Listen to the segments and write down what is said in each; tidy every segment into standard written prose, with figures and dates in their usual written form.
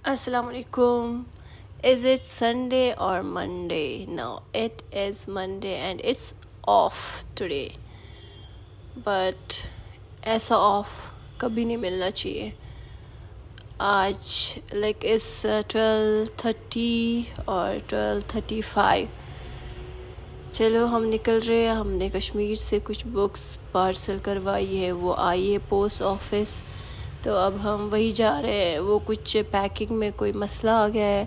Assalamu alaikum. Is it Sunday or Monday? No, it is Monday and it's off today. But ऐसा of कभी नहीं मिलना चाहिए. आज इस 12:30 और 12:35. चलो हम निकल रहे हैं. हमने कश्मीर से कुछ बुक्स पार्सल करवाई है, वो आई है पोस्ट ऑफिस. तो अब हम वही जा रहे हैं. वो कुछ पैकिंग में कोई मसला आ गया है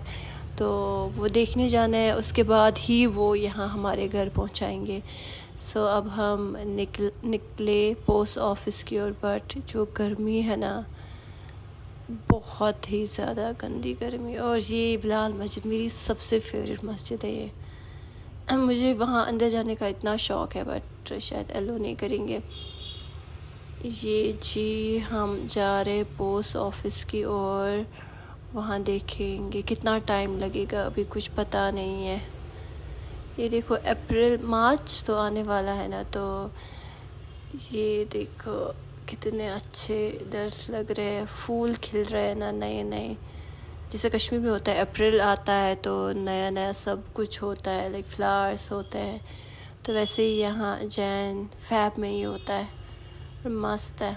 तो वो देखने जाना है. उसके बाद ही वो यहाँ हमारे घर पहुँचाएंगे. सो अब हम निकले पोस्ट ऑफिस की ओर. बट जो गर्मी है ना, बहुत ही ज़्यादा गंदी गर्मी. और ये बिलाल मस्जिद मेरी सबसे फेवरेट मस्जिद है. ये मुझे वहाँ अंदर जाने का इतना शौक़ है बट शायद एलो नहीं करेंगे. ये जी हम जा रहे पोस्ट ऑफिस की ओर. वहाँ देखेंगे कितना टाइम लगेगा, अभी कुछ पता नहीं है. ये देखो अप्रैल मार्च तो आने वाला है ना, तो ये देखो कितने अच्छे दरख्त लग रहे हैं, फूल खिल रहे हैं ना नए नए. जैसे कश्मीर में होता है अप्रैल आता है तो नया नया सब कुछ होता है, फ्लावर्स होते हैं. तो वैसे ही यहाँ जैन फैब में ही होता है. मस्त है.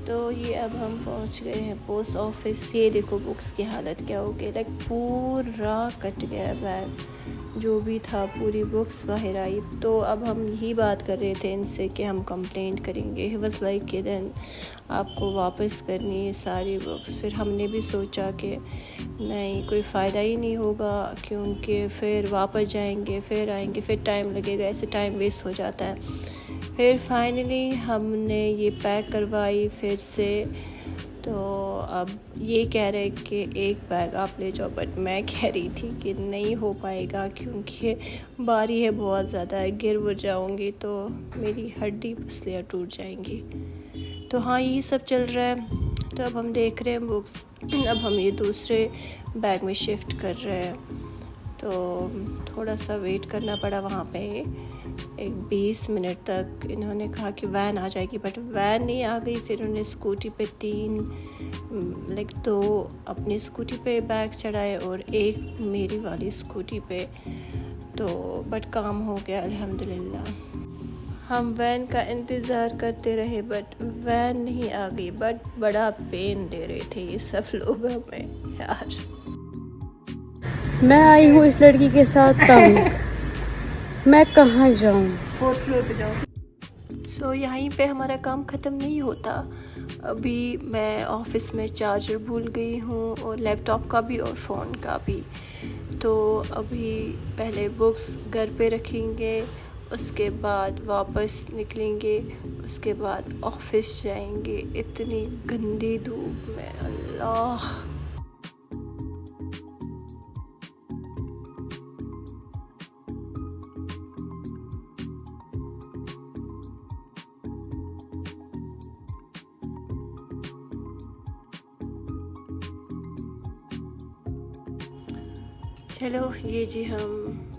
तो ये अब हम पहुंच गए हैं पोस्ट ऑफिस. ये देखो बुक्स की हालत क्या हो गई. पूरा कट गया बैग, जो भी था पूरी बुक्स बाहर आई. तो अब हम यही बात कर रहे थे इनसे कि हम कंप्लेंट करेंगे. ही वाज लाइक कि देन आपको वापस करनी है सारी बुक्स. फिर हमने भी सोचा कि नहीं, कोई फ़ायदा ही नहीं होगा, क्योंकि फिर वापस जाएंगे फिर आएंगे फिर टाइम लगेगा, ऐसे टाइम वेस्ट हो जाता है. फिर फाइनली हमने ये पैक करवाई फिर से. तो अब ये कह रहे कि एक बैग आप ले जाओ, बट मैं कह रही थी कि नहीं हो पाएगा क्योंकि बारी है बहुत ज़्यादा, गिर वो जाऊँगी तो मेरी हड्डी पसलियाँ टूट जाएंगी. तो हाँ, यही सब चल रहा है. तो अब हम देख रहे हैं बुक्स. अब हम ये दूसरे बैग में शिफ्ट कर रहे हैं. तो थोड़ा सा वेट करना पड़ा वहाँ पे. एक 20 मिनट तक इन्होंने कहा कि वैन आ जाएगी, बट वैन नहीं आ गई. फिर उन्होंने स्कूटी पे 2 अपनी स्कूटी पे बैग चढ़ाए और एक मेरी वाली स्कूटी पे. तो बट काम हो गया अल्हम्दुलिल्लाह. हम वैन का इंतज़ार करते रहे बट वैन नहीं आ गई. बट बड़ा पेन दे रहे थे ये सब लोग हमें यार. मैं आई हूँ इस लड़की के साथ तंग. मैं कहाँ जाऊँ? 4th फ्लोर पे जाओ. सो यहीं पे हमारा काम ख़त्म नहीं होता. अभी मैं ऑफ़िस में चार्जर भूल गई हूँ, और लैपटॉप का भी और फ़ोन का भी. तो अभी पहले बुक्स घर पे रखेंगे, उसके बाद वापस निकलेंगे, उसके बाद ऑफ़िस जाएंगे. इतनी गंदी धूप में अल्लाह. चलो ये जी हम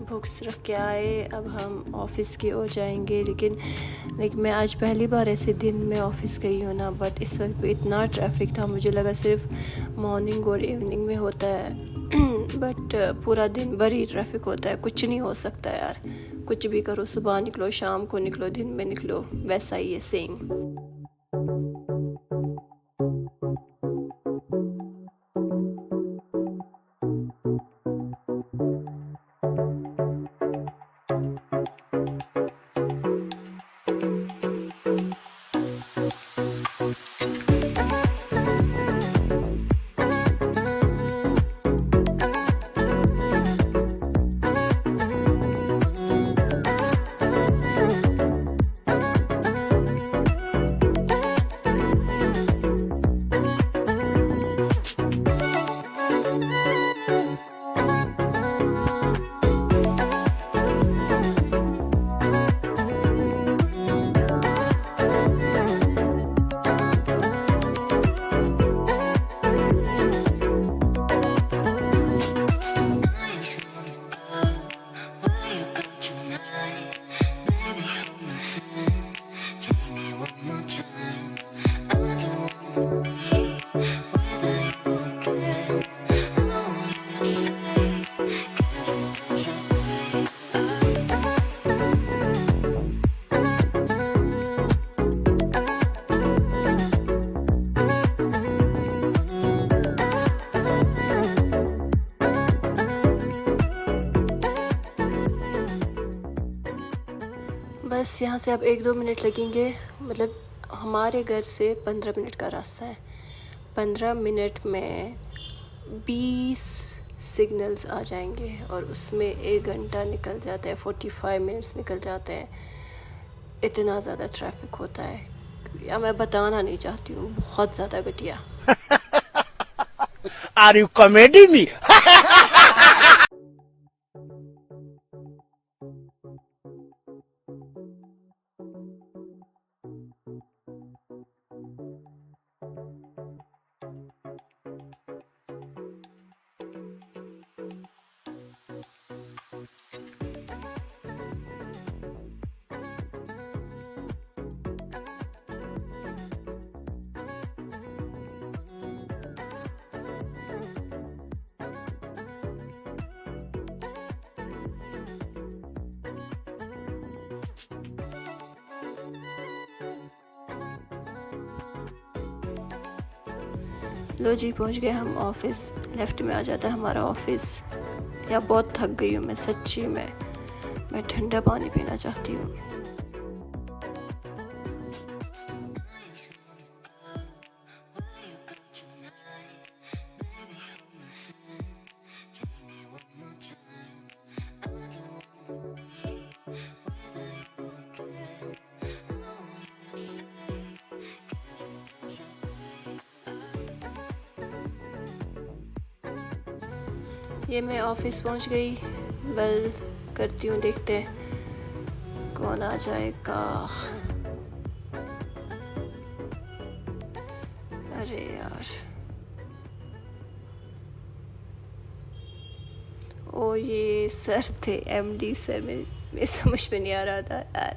बुक्स रख के आए. अब हम ऑफ़िस की ओर जाएंगे. लेकिन मैं आज पहली बार ऐसे दिन में ऑफ़िस गई हूँ ना. बट इस वक्त पे इतना ट्रैफिक था, मुझे लगा सिर्फ मॉर्निंग और इवनिंग में होता है. बट पूरा दिन भर ही ट्रैफिक होता है. कुछ नहीं हो सकता यार, कुछ भी करो, सुबह निकलो, शाम को निकलो, दिन में निकलो, वैसा ही है सेम. बस यहाँ से अब 1-2 मिनट लगेंगे, मतलब हमारे घर से 15 मिनट का रास्ता है। 15 मिनट में 20 सिग्नल्स आ जाएंगे और उसमें 1 घंटा निकल जाता है, 45 मिनट्स निकल जाते हैं। इतना ज़्यादा ट्रैफिक होता है, या मैं बताना नहीं चाहती हूँ, बहुत ज़्यादा घटिया। Are you comedy me? लो जी, पहुंच गए हम ऑफिस। लेफ्ट में आ जाता है हमारा ऑफिस। या बहुत थक गई हूँ मैं सच्ची में, मैं ठंडा पानी पीना चाहती हूँ। ये मैं ऑफिस पहुंच गई, बेल करती हूँ, देखते हैं कौन आ जाएगा। अरे यार, ओ ये सर थे, एमडी सर। में समझ में नहीं आ रहा था यार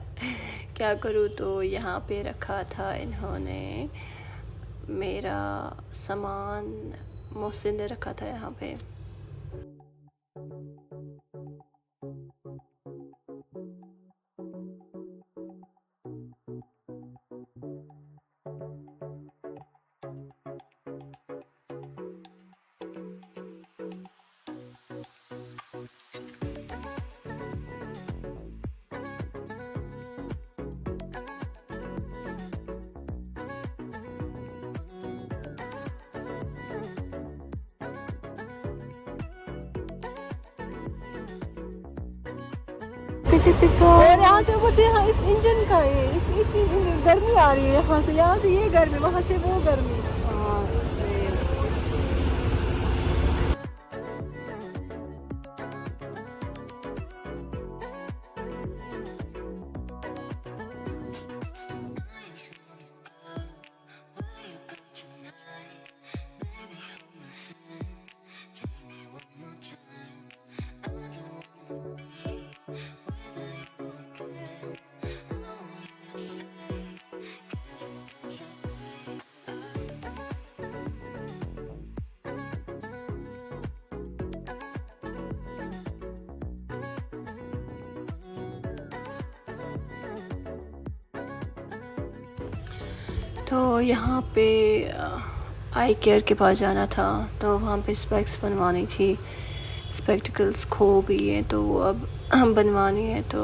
क्या करूँ। तो यहाँ पे रखा था इन्होंने मेरा सामान, मोहसिन ने रखा था यहाँ पे। और यहाँ से वो यहाँ इस इंजन का है, इस गर्मी आ रही है यहाँ से ये गर्मी, वहाँ से वो गर्मी। तो यहाँ पे आई केयर के पास जाना था, तो वहाँ पे स्पेक्स बनवानी थी। स्पेक्टिकल्स खो गई हैं तो वो अब बनवानी है। तो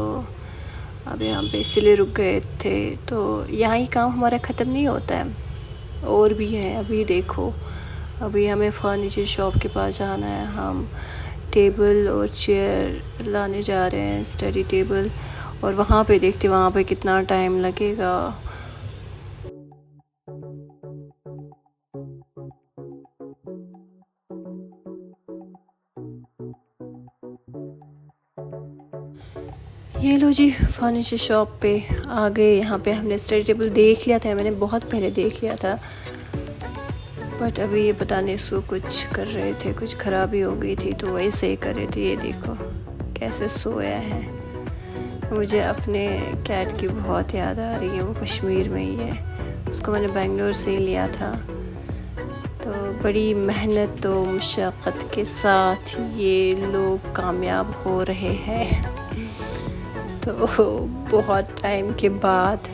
अब यहाँ पे इसलिए रुक गए थे। तो यहाँ ही काम हमारा ख़त्म नहीं होता है, और भी हैं। अभी देखो, अभी हमें फर्नीचर शॉप के पास जाना है। हम टेबल और चेयर लाने जा रहे हैं, स्टडी टेबल, और वहाँ पे देखते वहाँ पे कितना टाइम लगेगा। ये लो जी, फर्नीचर शॉप पे आ गए। यहाँ पे हमने स्टडी टेबल देख लिया था, मैंने बहुत पहले देख लिया था, बट अभी ये पता नहीं इसको कुछ कर रहे थे, कुछ ख़राबी हो गई थी तो वैसे ही कर रहे थे। ये देखो कैसे सोया है। मुझे अपने कैट की बहुत याद आ रही है, वो कश्मीर में ही है, उसको मैंने बेंगलोर से ही लिया था। तो बड़ी मेहनत और मुशक्क़त के साथ ये लोग कामयाब हो रहे हैं। तो बहुत टाइम के बाद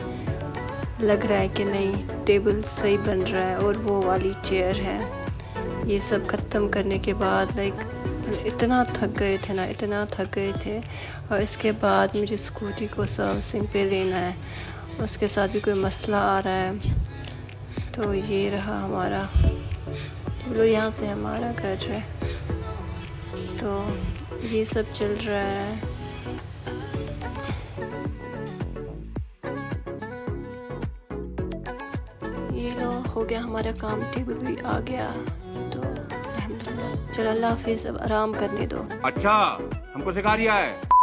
लग रहा है कि नहीं, टेबल सही बन रहा है। और वो वाली चेयर है, ये सब ख़त्म करने के बाद लाइक इतना थक गए थे ना, इतना थक गए थे। और इसके बाद मुझे स्कूटी को सर्विसिंग पे लेना है, उसके साथ भी कोई मसला आ रहा है। तो ये रहा हमारा, लो यहाँ से हमारा घर है। तो ये सब चल रहा है। ये लो हो गया, हमारा काम टेबल भी आ गया। तो अल्हम्दुलिल्लाह, चलो अल्लाह हाफिज़, अब आराम करने दो। अच्छा, हमको सिखा रिया है।